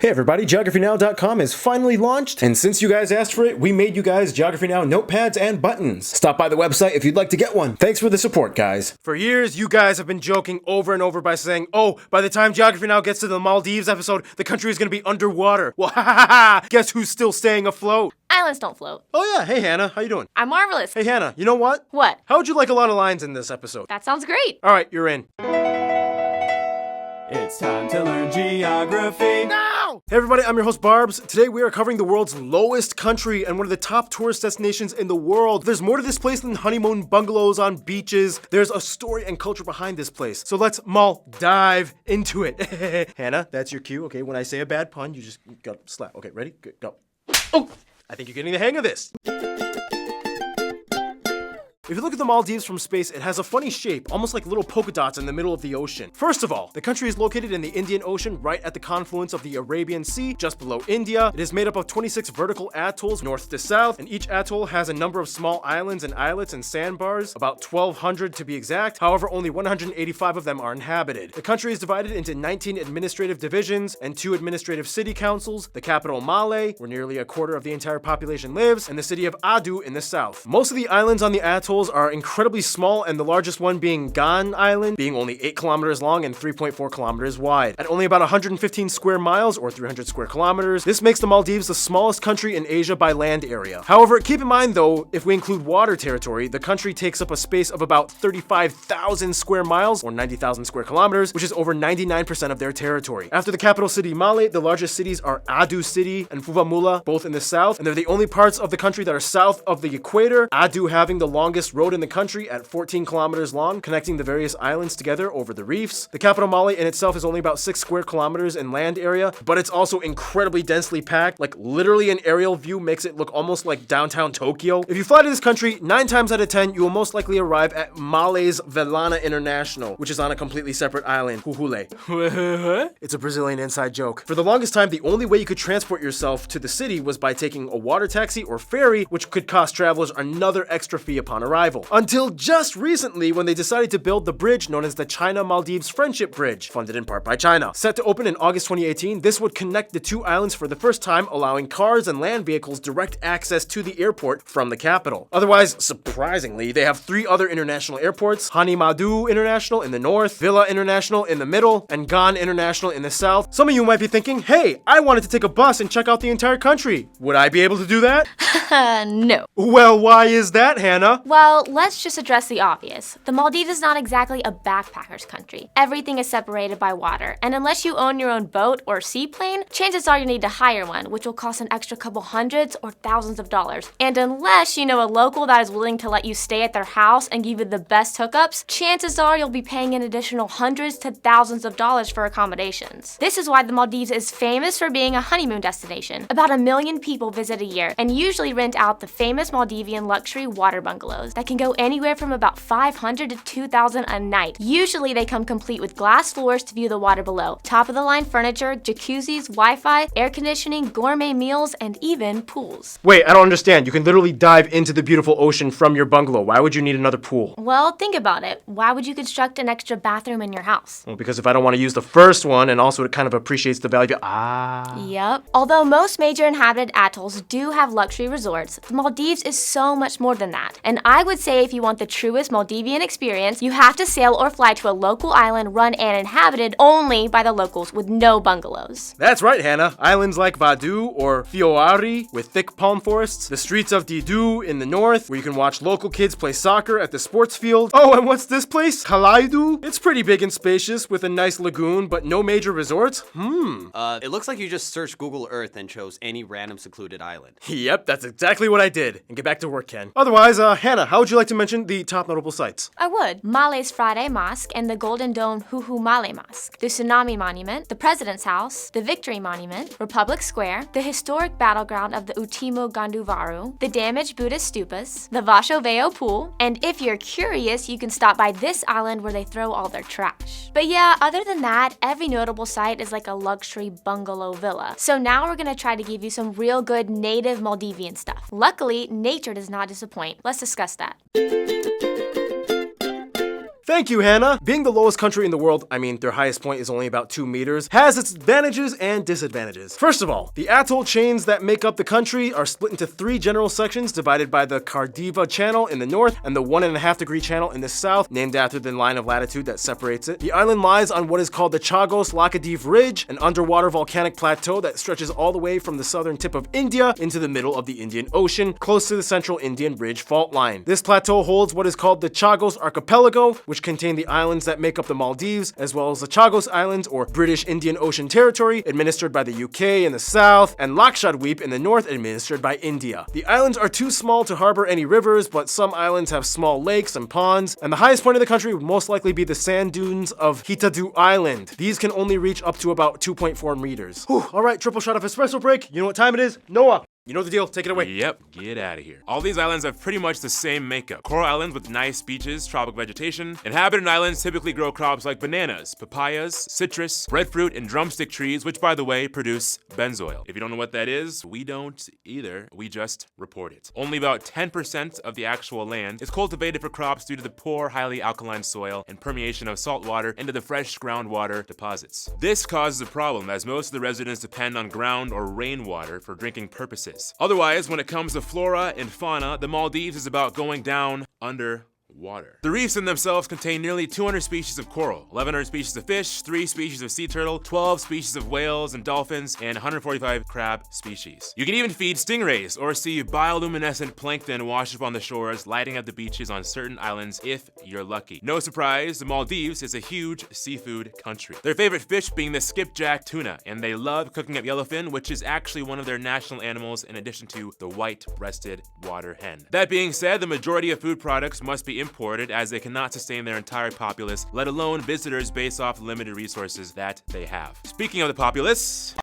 Hey everybody, GeographyNow.com is finally launched, and since you guys asked for it, we made you guys Geography Now notepads and buttons. Stop by the website if you'd like to get one. Thanks for the support, guys. For years, you guys have been joking over and over by saying, oh, by the time Geography Now gets to the Maldives episode, the country is gonna be underwater. Well, ha ha ha! Guess who's still staying afloat? Islands don't float. Oh yeah, hey Hannah, how you doing? I'm marvelous. Hey Hannah, you know what? What? How would you like a lot of lines in this episode? That sounds great. Alright, you're in. It's time to learn geography. Now! Hey everybody, I'm your host Barbs. Today we are covering the world's lowest country and one of the top tourist destinations in the world. There's more to this place than honeymoon bungalows on beaches. There's a story and culture behind this place. So let's dive into it. Hannah, that's your cue. Okay, when I say a bad pun, you just go slap. Okay, ready? Go. Oh! I think you're getting the hang of this. If you look at the Maldives from space, it has a funny shape, almost like little polka dots in the middle of the ocean. First of all, the country is located in the Indian Ocean, right at the confluence of the Arabian Sea, just below India. It is made up of 26 vertical atolls, north to south, and each atoll has a number of small islands and islets and sandbars, about 1,200 to be exact. However, only 185 of them are inhabited. The country is divided into 19 administrative divisions and 2 administrative city councils, the capital Male, where nearly a quarter of the entire population lives, and the city of Adu in the south. Most of the islands on the atoll are incredibly small, and the largest one being Gan Island, being only 8 kilometers long and 3.4 kilometers wide. At only about 115 square miles or 300 square kilometers, this makes the Maldives the smallest country in Asia by land area. However, keep in mind though, if we include water territory, the country takes up a space of about 35,000 square miles or 90,000 square kilometers, which is over 99% of their territory. After the capital city Male, the largest cities are Adu City and Fuvahmulah, both in the south, and they're the only parts of the country that are south of the equator, Adu having the longest road in the country at 14 kilometers long, connecting the various islands together over the reefs. The capital Male in itself is only about 6 square kilometers in land area, but it's also incredibly densely packed. Like literally an aerial view makes it look almost like downtown Tokyo. If you fly to this country, 9 times out of 10, you will most likely arrive at Male's Velana International, which is on a completely separate island, Huhule. It's a Brazilian inside joke. For the longest time, the only way you could transport yourself to the city was by taking a water taxi or ferry, which could cost travelers another extra fee upon arrival. Until just recently when they decided to build the bridge known as the China-Maldives Friendship Bridge, funded in part by China. Set to open in August 2018, this would connect the 2 islands for the first time, allowing cars and land vehicles direct access to the airport from the capital. Otherwise, surprisingly, they have 3 other international airports, Hanimadu International in the north, Villa International in the middle, and Gan International in the south. Some of you might be thinking, hey, I wanted to take a bus and check out the entire country. Would I be able to do that? No. Well, why is that, Hannah? Well, let's just address the obvious. The Maldives is not exactly a backpacker's country. Everything is separated by water, and unless you own your own boat or seaplane, chances are you need to hire one, which will cost an extra couple hundreds or thousands of dollars. And unless you know a local that is willing to let you stay at their house and give you the best hookups, chances are you'll be paying an additional hundreds to thousands of dollars for accommodations. This is why the Maldives is famous for being a honeymoon destination. About 1 million people visit a year and usually rent out the famous Maldivian luxury water bungalows that can go anywhere from about $500 to $2,000 a night. Usually they come complete with glass floors to view the water below, top-of-the-line furniture, jacuzzis, Wi-Fi, air conditioning, gourmet meals, and even pools. Wait, I don't understand. You can literally dive into the beautiful ocean from your bungalow. Why would you need another pool? Well, think about it. Why would you construct an extra bathroom in your house? Well, because if I don't want to use the first one, and also it kind of appreciates the value. Yep. Although most major inhabited atolls do have luxury resorts, the Maldives is so much more than that. And I would say if you want the truest Maldivian experience, you have to sail or fly to a local island run and inhabited only by the locals with no bungalows. That's right, Hannah. Islands like Vadu or Fioari with thick palm forests, the streets of Didu in the north, where you can watch local kids play soccer at the sports field. Oh, and what's this place? Kalaidu? It's pretty big and spacious with a nice lagoon, but no major resorts? It looks like you just searched Google Earth and chose any random secluded island. Yep, that's exactly what I did. And get back to work, Ken. Otherwise, Hannah, how would you like to mention the top notable sites? I would. Male's Friday Mosque and the Golden Dome Huhumale Mosque, the Tsunami Monument, the President's House, the Victory Monument, Republic Square, the historic battleground of the Utimo Ganduvaru, the damaged Buddhist stupas, the Vashoveo Pool, and if you're curious, you can stop by this island where they throw all their trash. But yeah, other than that, every notable site is like a luxury bungalow villa. So now we're gonna try to give you some real good native Maldivian stuff. Luckily, nature does not disappoint. Let's discuss that. Thank you, Hannah. Being the lowest country in the world, I mean, their highest point is only about 2 meters, has its advantages and disadvantages. First of all, the atoll chains that make up the country are split into 3 general sections divided by the Cardiva Channel in the north and the 1.5-degree channel in the south, named after the line of latitude that separates it. The island lies on what is called the Chagos-Laccadive Ridge, an underwater volcanic plateau that stretches all the way from the southern tip of India into the middle of the Indian Ocean, close to the central Indian Ridge fault line. This plateau holds what is called the Chagos Archipelago, which contain the islands that make up the Maldives, as well as the Chagos Islands, or British Indian Ocean Territory, administered by the UK in the south, and Lakshadweep in the north, administered by India. The islands are too small to harbor any rivers, but some islands have small lakes and ponds, and the highest point of the country would most likely be the sand dunes of Hitadu Island. These can only reach up to about 2.4 meters. Whew, all right, triple shot of espresso break. You know what time it is? Noah, you know the deal. Take it away. Yep, get out of here. All these islands have pretty much the same makeup. Coral islands with nice beaches, tropical vegetation. Inhabited islands typically grow crops like bananas, papayas, citrus, breadfruit, and drumstick trees, which, by the way, produce benzoyl. If you don't know what that is, we don't either. We just report it. Only about 10% of the actual land is cultivated for crops due to the poor, highly alkaline soil and permeation of salt water into the fresh groundwater deposits. This causes a problem, as most of the residents depend on ground or rainwater for drinking purposes. Otherwise, when it comes to flora and fauna, the Maldives is about going down under water. The reefs in themselves contain nearly 200 species of coral, 1,100 species of fish, 3 species of sea turtle, 12 species of whales and dolphins, and 145 crab species. You can even feed stingrays or see bioluminescent plankton wash up on the shores, lighting up the beaches on certain islands if you're lucky. No surprise, the Maldives is a huge seafood country. Their favorite fish being the skipjack tuna, and they love cooking up yellowfin, which is actually one of their national animals in addition to the white-breasted water hen. That being said, the majority of food products must be imported, as they cannot sustain their entire populace, let alone visitors, based off limited resources that they have. Speaking of the populace,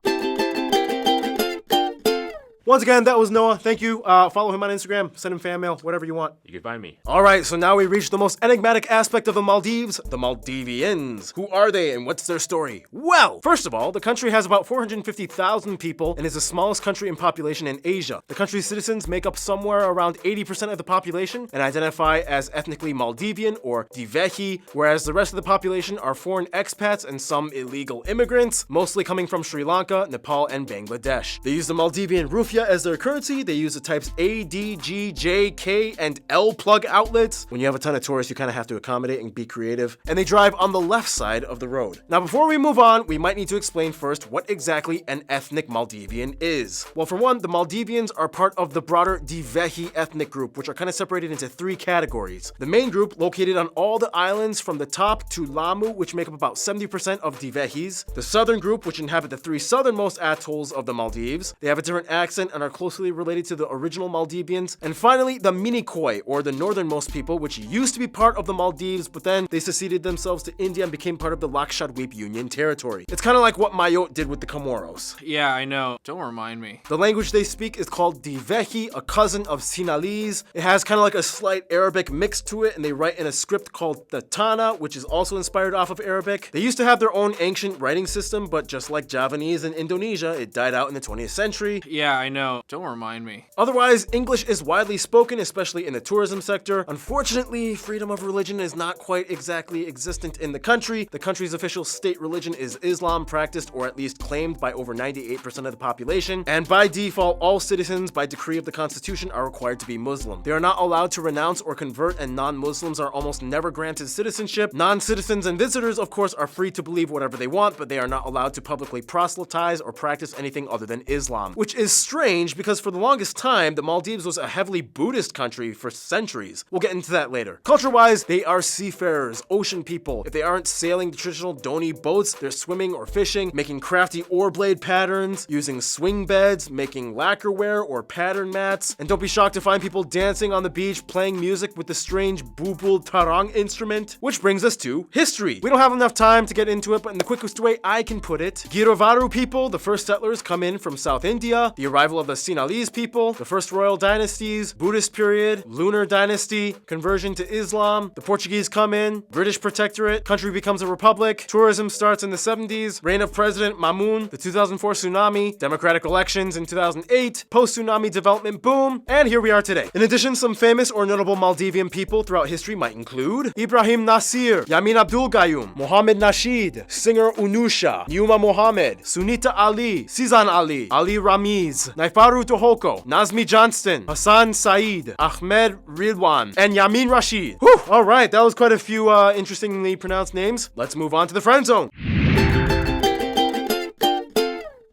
once again, that was Noah. Thank you. Follow him on Instagram, send him fan mail, whatever you want. you can find me. All right, so now we reach the most enigmatic aspect of the Maldives, the Maldivians. Who are they and what's their story? Well, first of all, the country has about 450,000 people and is the smallest country in population in Asia. The country's citizens make up somewhere around 80% of the population and identify as ethnically Maldivian or Divehi, whereas the rest of the population are foreign expats and some illegal immigrants, mostly coming from Sri Lanka, Nepal, and Bangladesh. They use the Maldivian rupiah as their currency. They use the types A, D, G, J, K, and L plug outlets. When you have a ton of tourists, you kind of have to accommodate and be creative. And they drive on the left side of the road. Now, before we move on, we might need to explain first what exactly an ethnic Maldivian is. Well, for one, the Maldivians are part of the broader Divehi ethnic group, which are kind of separated into 3 categories. The main group, located on all the islands from the top to Lamu, which make up about 70% of Divehis. The southern group, which inhabit the 3 southernmost atolls of the Maldives. They have a different accent and are closely related to the original Maldivians. And finally, the Minicoy, or the northernmost people, which used to be part of the Maldives, but then they seceded themselves to India and became part of the Lakshadweep Union territory. It's kind of like what Mayotte did with the Comoros. Yeah, I know. Don't remind me. The language they speak is called Divehi, a cousin of Sinhalese. It has kind of like a slight Arabic mix to it, and they write in a script called the Tana, which is also inspired off of Arabic. They used to have their own ancient writing system, but just like Javanese and Indonesia, it died out in the 20th century. Yeah, I know. Don't remind me. Otherwise, English is widely spoken, especially in the tourism sector. Unfortunately, freedom of religion is not quite exactly existent in the country. The country's official state religion is Islam, practiced or at least claimed by over 98% of the population. And by default, all citizens, by decree of the Constitution, are required to be Muslim. They are not allowed to renounce or convert, and non-Muslims are almost never granted citizenship. Non-citizens and visitors, of course, are free to believe whatever they want, but they are not allowed to publicly proselytize or practice anything other than Islam. Which is strange, because for the longest time, the Maldives was a heavily Buddhist country for centuries. We'll get into that later. Culture-wise, they are seafarers, ocean people. If they aren't sailing the traditional Doni boats, they're swimming or fishing, making crafty oar blade patterns, using swing beds, making lacquerware or pattern mats. And don't be shocked to find people dancing on the beach, playing music with the strange bubul tarang instrument. Which brings us to history. We don't have enough time to get into it, but in the quickest way I can put it, Girovaru people, the first settlers, come in from South India. The arrival arrival of the Sinhalese people, the first royal dynasties, Buddhist period, lunar dynasty, conversion to Islam, the Portuguese come in, British protectorate, country becomes a republic, tourism starts in the 70s, reign of President Mamun, the 2004 tsunami, democratic elections in 2008, post-tsunami development boom, and here we are today. In addition, some famous or notable Maldivian people throughout history might include Ibrahim Nasir, Yamin Abdul Gayoom, Mohammed Nasheed, singer Unusha, Yuma Mohammed, Sunita Ali, Sizan Ali, Ali Ramiz, Naifaru Tohoko, Nazmi Johnston, Hassan Saeed, Ahmed Ridwan, and Yamin Rashid. Whew! Alright, that was quite a few interestingly pronounced names. Let's move on to the friend zone.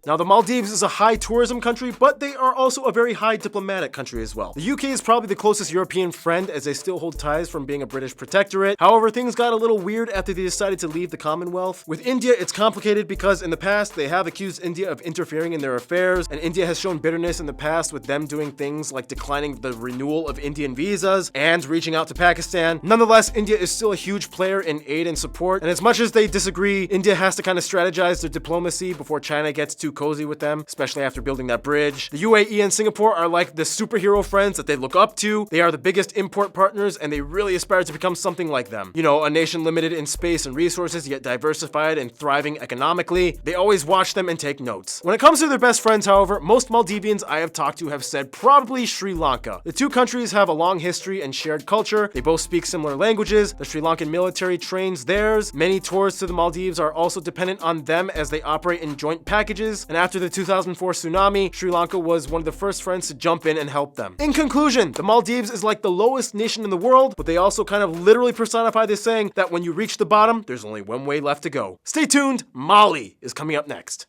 Now, the Maldives is a high tourism country, but they are also a very high diplomatic country as well. The UK is probably the closest European friend, as they still hold ties from being a British protectorate. However, things got a little weird after they decided to leave the Commonwealth. With India, it's complicated because in the past, they have accused India of interfering in their affairs, and India has shown bitterness in the past with them doing things like declining the renewal of Indian visas and reaching out to Pakistan. Nonetheless, India is still a huge player in aid and support, and as much as they disagree, India has to kind of strategize their diplomacy before China gets too cozy with them, especially after building that bridge. The UAE and Singapore are like the superhero friends that they look up to. They are the biggest import partners, and they really aspire to become something like them. You know, a nation limited in space and resources, yet diversified and thriving economically. They always watch them and take notes. When it comes to their best friends, however, most Maldivians I have talked to have said probably Sri Lanka. The two countries have a long history and shared culture. They both speak similar languages. The Sri Lankan military trains theirs. Many tours to the Maldives are also dependent on them as they operate in joint packages. And after the 2004 tsunami, Sri Lanka was one of the first friends to jump in and help them. In conclusion, the Maldives is like the lowest nation in the world, but they also kind of literally personify this saying that when you reach the bottom, there's only one way left to go. Stay tuned, Mali is coming up next.